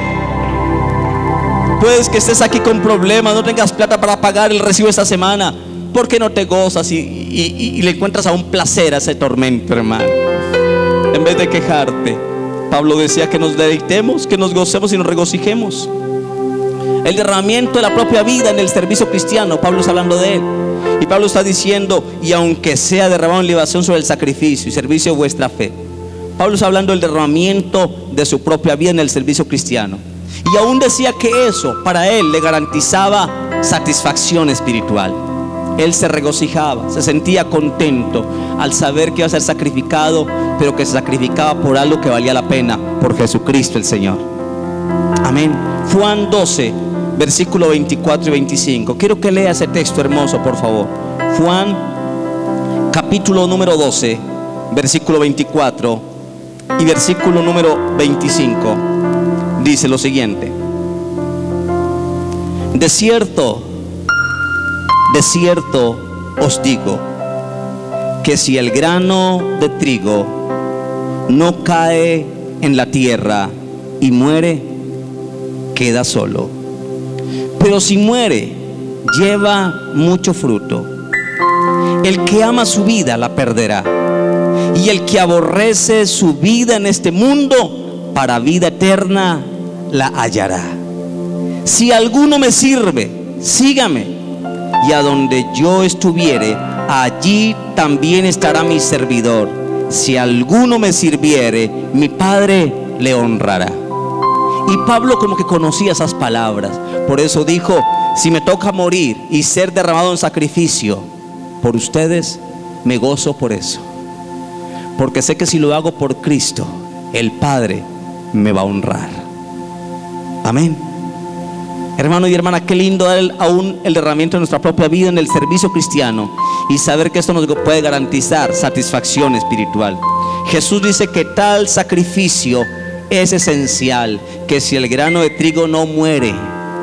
Puedes que estés aquí con problemas, no tengas plata para pagar el recibo esta semana. ¿Por qué no te gozas y le encuentras aún placer a ese tormento, hermano? En vez de quejarte, Pablo decía que nos deleitemos, que nos gocemos y nos regocijemos. El derramamiento de la propia vida en el servicio cristiano, Pablo está hablando de él. Y Pablo está diciendo: y aunque sea derramado en libación sobre el sacrificio y servicio de vuestra fe. Pablo está hablando del derramamiento de su propia vida en el servicio cristiano. Y aún decía que eso para él le garantizaba satisfacción espiritual. Él se regocijaba, se sentía contento al saber que iba a ser sacrificado, pero que se sacrificaba por algo que valía la pena, por Jesucristo el Señor. Amén. Juan 12, versículo 24 y 25. Quiero que lea ese texto hermoso, por favor. Juan, capítulo número 12, versículo 24 y versículo número 25. Dice lo siguiente: de cierto os digo, que si el grano de trigo no cae en la tierra y muere, queda solo. Pero si muere, lleva mucho fruto. El que ama su vida la perderá, y el que aborrece su vida en este mundo, para vida eterna la hallará. Si alguno me sirve, sígame, y a donde yo estuviere, allí también estará mi servidor. Si alguno me sirviere, mi Padre le honrará. Y Pablo como que conocía esas palabras. Por eso dijo: si me toca morir y ser derramado en sacrificio por ustedes, me gozo por eso, porque sé que si lo hago por Cristo, el Padre me va a honrar. Amén. Hermano y hermana, qué lindo dar aún el derramamiento de nuestra propia vida en el servicio cristiano y saber que esto nos puede garantizar satisfacción espiritual. Jesús dice que tal sacrificio es esencial, que si el grano de trigo no muere,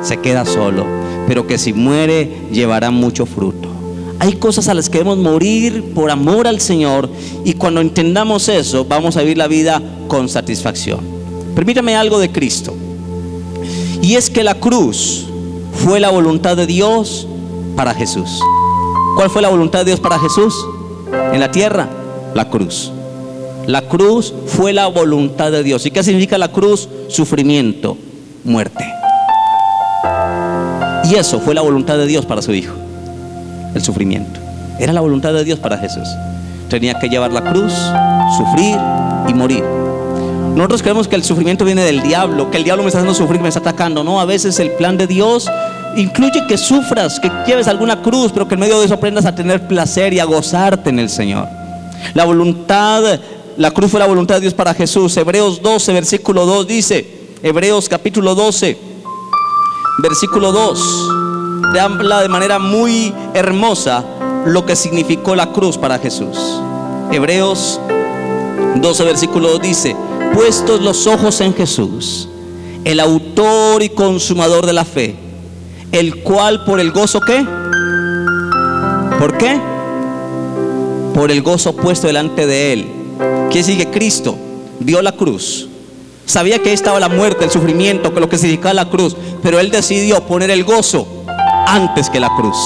se queda solo, pero que si muere, llevará mucho fruto. Hay cosas a las que debemos morir por amor al Señor, y cuando entendamos eso, vamos a vivir la vida con satisfacción. Permítame algo de Cristo, y es que la cruz fue la voluntad de Dios para Jesús. ¿Cuál fue la voluntad de Dios para Jesús en la tierra? La cruz. La cruz fue la voluntad de Dios. ¿Y qué significa la cruz? Sufrimiento, muerte. Y eso fue la voluntad de Dios para su hijo. El sufrimiento era la voluntad de Dios para Jesús. Tenía que llevar la cruz, sufrir y morir. Nosotros creemos que el sufrimiento viene del diablo, que el diablo me está haciendo sufrir, me está atacando. No, a veces el plan de Dios incluye que sufras, que lleves alguna cruz, pero que en medio de eso aprendas a tener placer y a gozarte en el Señor. La cruz fue la voluntad de Dios para Jesús. Hebreos 12, versículo 2 dice, Hebreos capítulo 12, versículo 2, te habla de manera muy hermosa lo que significó la cruz para Jesús. Hebreos 12, versículo 2 dice: puestos los ojos en Jesús, el autor y consumador de la fe, el cual por el gozo, ¿qué? ¿Por qué? Por el gozo puesto delante de él. Quiere decir que Cristo vio la cruz, sabía que ahí estaba la muerte, el sufrimiento, que lo que significaba la cruz, pero él decidió poner el gozo antes que la cruz,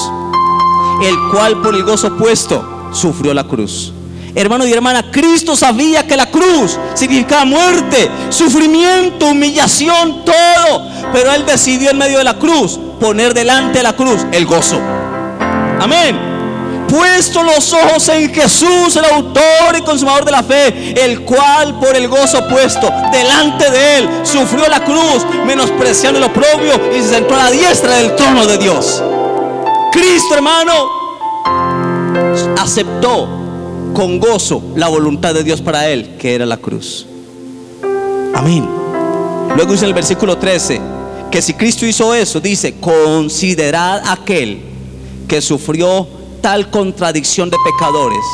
el cual por el gozo puesto sufrió la cruz. Hermano y hermana, Cristo sabía que la cruz significaba muerte, sufrimiento, humillación, todo, pero él decidió en medio de la cruz poner delante de la cruz el gozo. Amén. Puesto los ojos en Jesús, el autor y consumador de la fe, el cual por el gozo puesto delante de él sufrió la cruz, menospreciando el oprobio, y se sentó a la diestra del trono de Dios. Cristo, hermano, aceptó con gozo la voluntad de Dios para él, que era la cruz. Amén. Luego dice en el versículo 13 que si Cristo hizo eso, dice: considerad aquel que sufrió tal contradicción de pecadores,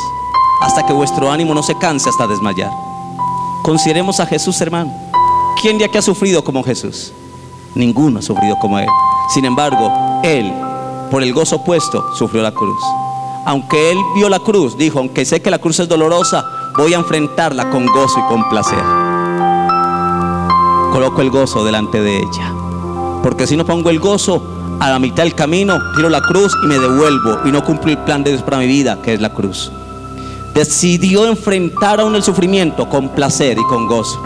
hasta que vuestro ánimo no se canse hasta desmayar. Consideremos a Jesús, hermano. ¿Quién de aquí ha sufrido como Jesús? Ninguno ha sufrido como él. Sin embargo, él, por el gozo puesto, sufrió la cruz. Aunque él vio la cruz, dijo: aunque sé que la cruz es dolorosa, voy a enfrentarla con gozo y con placer. Coloco el gozo delante de ella, porque si no pongo el gozo, a la mitad del camino tiro la cruz y me devuelvo y no cumplo el plan de Dios para mi vida, que es la cruz. Decidió enfrentar aún el sufrimiento con placer y con gozo.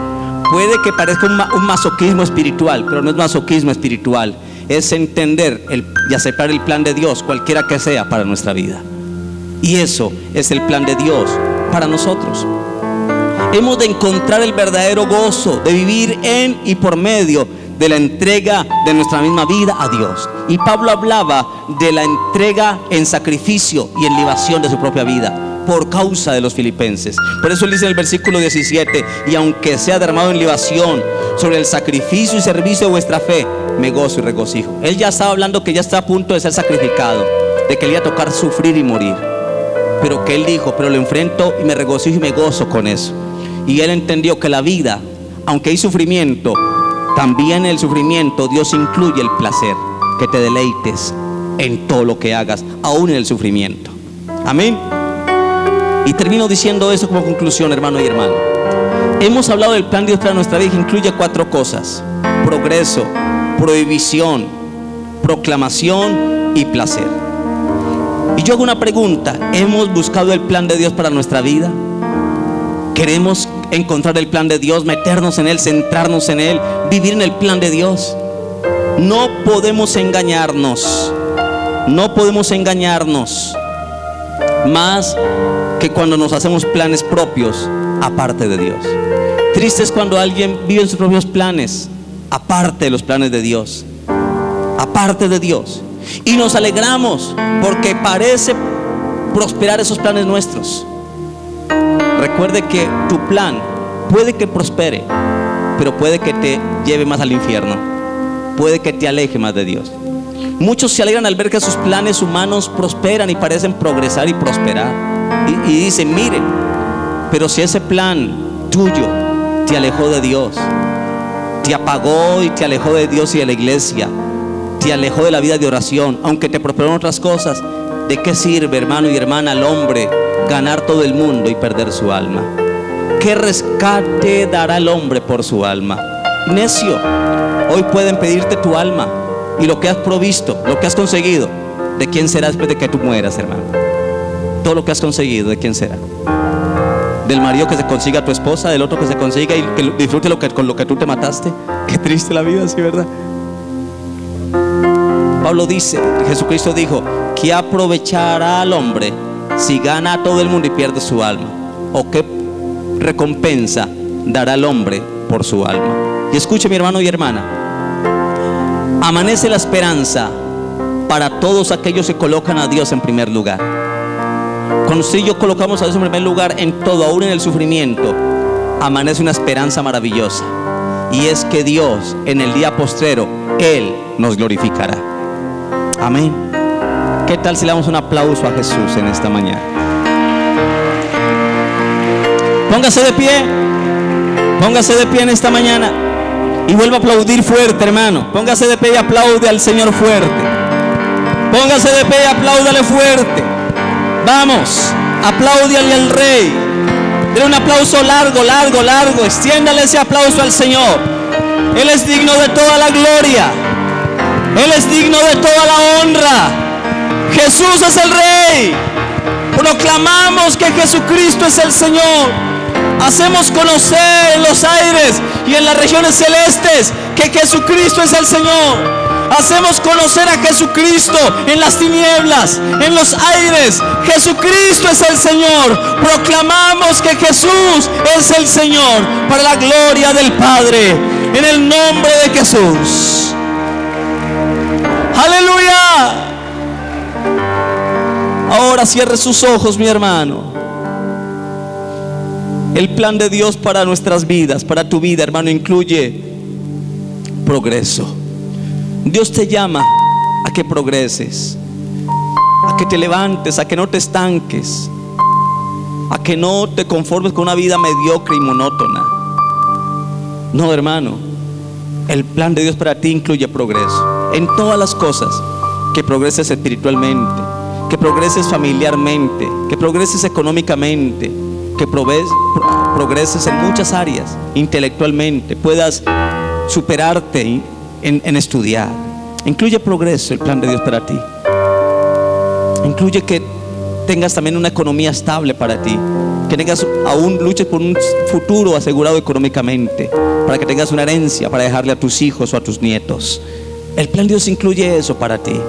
Puede que parezca un masoquismo espiritual, pero no es masoquismo espiritual, es entender y aceptar el plan de Dios, cualquiera que sea, para nuestra vida. Y eso es el plan de Dios para nosotros. Hemos de encontrar el verdadero gozo de vivir en y por medio de la entrega de nuestra misma vida a Dios. Y Pablo hablaba de la entrega en sacrificio y en libación de su propia vida por causa de los filipenses. Por eso él dice en el versículo 17: y aunque sea derramado en libación sobre el sacrificio y servicio de vuestra fe, me gozo y regocijo. Él ya estaba hablando que ya está a punto de ser sacrificado, de que le iba a tocar sufrir y morir, pero que él dijo: pero lo enfrento y me regocijo y me gozo con eso. Y él entendió que la vida, aunque hay sufrimiento, también en el sufrimiento Dios incluye el placer, que te deleites en todo lo que hagas, aún en el sufrimiento. Amén. Y termino diciendo eso como conclusión, hermano y hermana. Hemos hablado del plan de Dios para nuestra vida, que incluye 4 cosas: progreso, prohibición, proclamación y placer. Y yo hago una pregunta: ¿hemos buscado el plan de Dios para nuestra vida? ¿Queremos encontrar el plan de Dios, meternos en él, centrarnos en él, vivir en el plan de Dios? No podemos engañarnos, no podemos engañarnos más que cuando nos hacemos planes propios aparte de Dios. Triste es cuando alguien vive en sus propios planes aparte de los planes de Dios, aparte de Dios, y nos alegramos porque parece prosperar esos planes nuestros. Recuerde que tu plan puede que prospere, pero puede que te lleve más al infierno, puede que te aleje más de Dios. Muchos se alegran al ver que sus planes humanos prosperan y parecen progresar y prosperar, y dicen: miren, pero si ese plan tuyo te alejó de Dios, te apagó y te alejó de Dios y de la iglesia, te alejó de la vida de oración, aunque te prosperaron otras cosas, ¿de qué sirve, hermano y hermana, al hombre ganar todo el mundo y perder su alma? ¿Qué rescate dará el hombre por su alma? Necio, hoy pueden pedirte tu alma, y lo que has provisto, lo que has conseguido, ¿de quién será después de que tú mueras, hermano? Todo lo que has conseguido, ¿de quién será? ¿Del marido que se consiga a tu esposa? ¿Del otro que se consiga y que disfrute con lo que tú te mataste? Qué triste la vida, ¿sí, verdad? Pablo Pablo dice, Jesucristo dijo, ¿qué aprovechará al hombre si gana a todo el mundo y pierde su alma? ¿O qué recompensa dará al hombre por su alma? Y escuche, mi hermano y hermana, amanece la esperanza para todos aquellos que colocan a Dios en primer lugar. Cuando usted y yo colocamos a Dios en primer lugar en todo, aún en el sufrimiento, amanece una esperanza maravillosa, y es que Dios en el día postrero, Él nos glorificará. Amén. ¿Qué tal si le damos un aplauso a Jesús en esta mañana? Póngase de pie. Póngase de pie en esta mañana y vuelva a aplaudir fuerte, hermano. Póngase de pie y aplaude al Señor fuerte. Póngase de pie y apláudale fuerte. Vamos, apláudale al Rey. Denle un aplauso largo, largo, largo. Extiéndale ese aplauso al Señor. Él es digno de toda la gloria. Él es digno de toda la honra. Jesús es el Rey. Proclamamos que Jesucristo es el Señor. Hacemos conocer en los aires y en las regiones celestes que Jesucristo es el Señor. Hacemos conocer a Jesucristo en las tinieblas, en los aires. Jesucristo es el Señor. Proclamamos que Jesús es el Señor, para la gloria del Padre, en el nombre de Jesús. Aleluya. Ahora cierre sus ojos, mi hermano. El plan de Dios para nuestras vidas, para tu vida, hermano, incluye progreso. Dios te llama a que progreses, a que te levantes, a que no te estanques, a que no te conformes con una vida mediocre y monótona. No, hermano, el plan de Dios para ti incluye progreso en todas las cosas. Que progreses espiritualmente, que progreses familiarmente, que progreses económicamente, que progreses en muchas áreas, intelectualmente, puedas superarte en estudiar. Incluye progreso el plan de Dios para ti. Incluye que tengas también una economía estable para ti, que tengas aún luches por un futuro asegurado económicamente, para que tengas una herencia para dejarle a tus hijos o a tus nietos. El plan de Dios incluye eso para ti.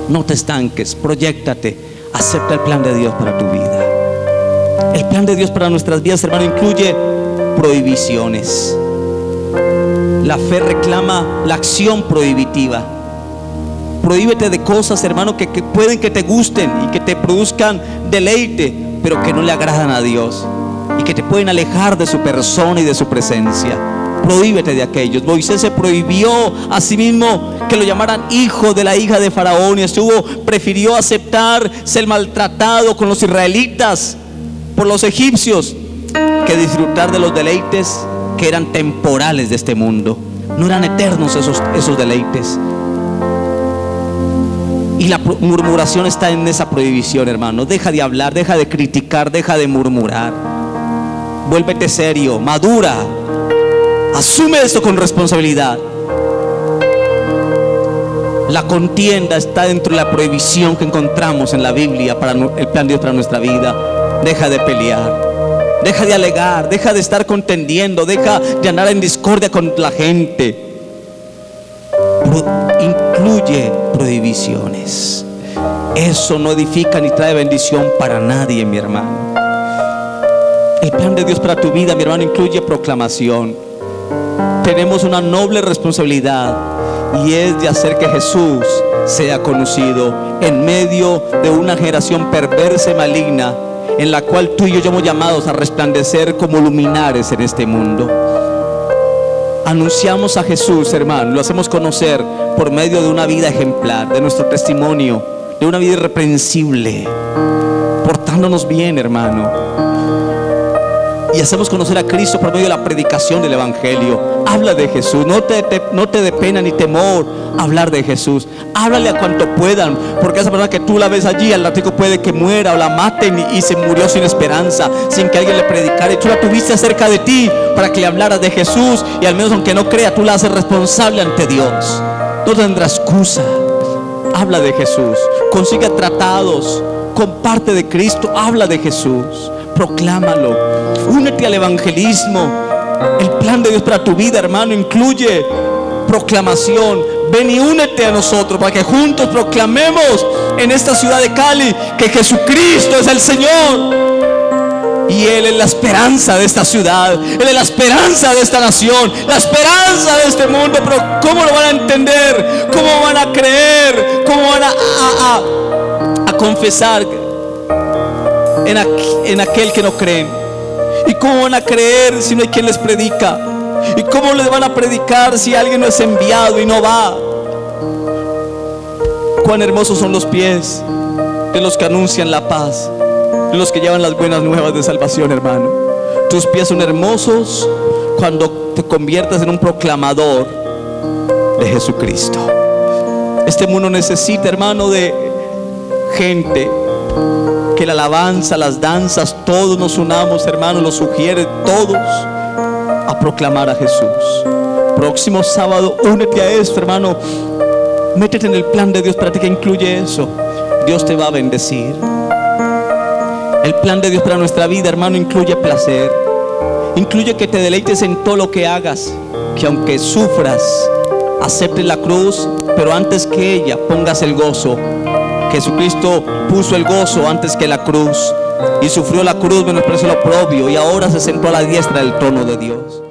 No te estanques, proyéctate, acepta el plan de Dios para tu vida. El plan de Dios para nuestras vidas, hermano, incluye prohibiciones. La fe reclama la acción prohibitiva. Prohíbete de cosas, hermano, que pueden que te gusten y que te produzcan deleite, pero que no le agradan a Dios y que te pueden alejar de su persona y de su presencia. Prohíbete de aquellos. Moisés se prohibió a sí mismo que lo llamaran hijo de la hija de Faraón, y prefirió aceptar ser maltratado con los israelitas por los egipcios que disfrutar de los deleites que eran temporales de este mundo. No eran eternos esos deleites. Y la murmuración está en esa prohibición, hermano. Deja de hablar, deja de criticar, deja de murmurar. Vuélvete serio, madura. Asume esto con responsabilidad. La contienda está dentro de la prohibición que encontramos en la Biblia para el plan de Dios para nuestra vida. Deja de pelear, deja de alegar, deja de estar contendiendo, deja de andar en discordia con la gente. Incluye prohibiciones. Eso no edifica ni trae bendición para nadie, mi hermano. El plan de Dios para tu vida, mi hermano, incluye proclamación. Tenemos una noble responsabilidad, y es de hacer que Jesús sea conocido en medio de una generación perversa y maligna, en la cual tú y yo somos llamados a resplandecer como luminares en este mundo. Anunciamos a Jesús, hermano, lo hacemos conocer por medio de una vida ejemplar, de nuestro testimonio, de una vida irreprensible, portándonos bien, hermano. Y hacemos conocer a Cristo por medio de la predicación del Evangelio. Habla de Jesús, no te dé pena ni temor hablar de Jesús. Háblale a cuanto puedan, porque esa persona que tú la ves allí, al ratico puede que muera o la maten y se murió sin esperanza, sin que alguien le predicara. Y tú la tuviste cerca de ti para que le hablaras de Jesús, y al menos aunque no crea, tú la haces responsable ante Dios. No tendrá excusa. Habla de Jesús, consigue tratados, comparte de Cristo, habla de Jesús, proclámalo, únete al evangelismo. El plan de Dios para tu vida, hermano, incluye proclamación. ven y únete a nosotros para que juntos proclamemos en esta ciudad de Cali que Jesucristo es el Señor. Y Él es la esperanza de esta ciudad, Él es la esperanza de esta nación, la esperanza de este mundo. Pero ¿cómo lo van a entender? ¿Cómo van a creer? ¿Cómo van a confesar en aquel que no creen? ¿Y cómo van a creer si no hay quien les predica? ¿Y cómo les van a predicar si alguien no es enviado y no va? Cuán hermosos son los pies de los que anuncian la paz, de los que llevan las buenas nuevas de salvación, hermano. Tus pies son hermosos cuando te conviertas en un proclamador de Jesucristo. Este mundo necesita, hermano, de gente que la alabanza, las danzas, todos nos unamos, hermano, lo sugiere todos a proclamar a Jesús. Próximo sábado, únete a esto, hermano. Métete en el plan de Dios para ti, que incluye eso. Dios te va a bendecir. El plan de Dios para nuestra vida, hermano, incluye placer. Incluye que te deleites en todo lo que hagas, que aunque sufras, aceptes la cruz, pero antes que ella pongas el gozo. Jesucristo puso el gozo antes que la cruz y sufrió la cruz, menospreció lo propio, y ahora se sentó a la diestra del trono de Dios.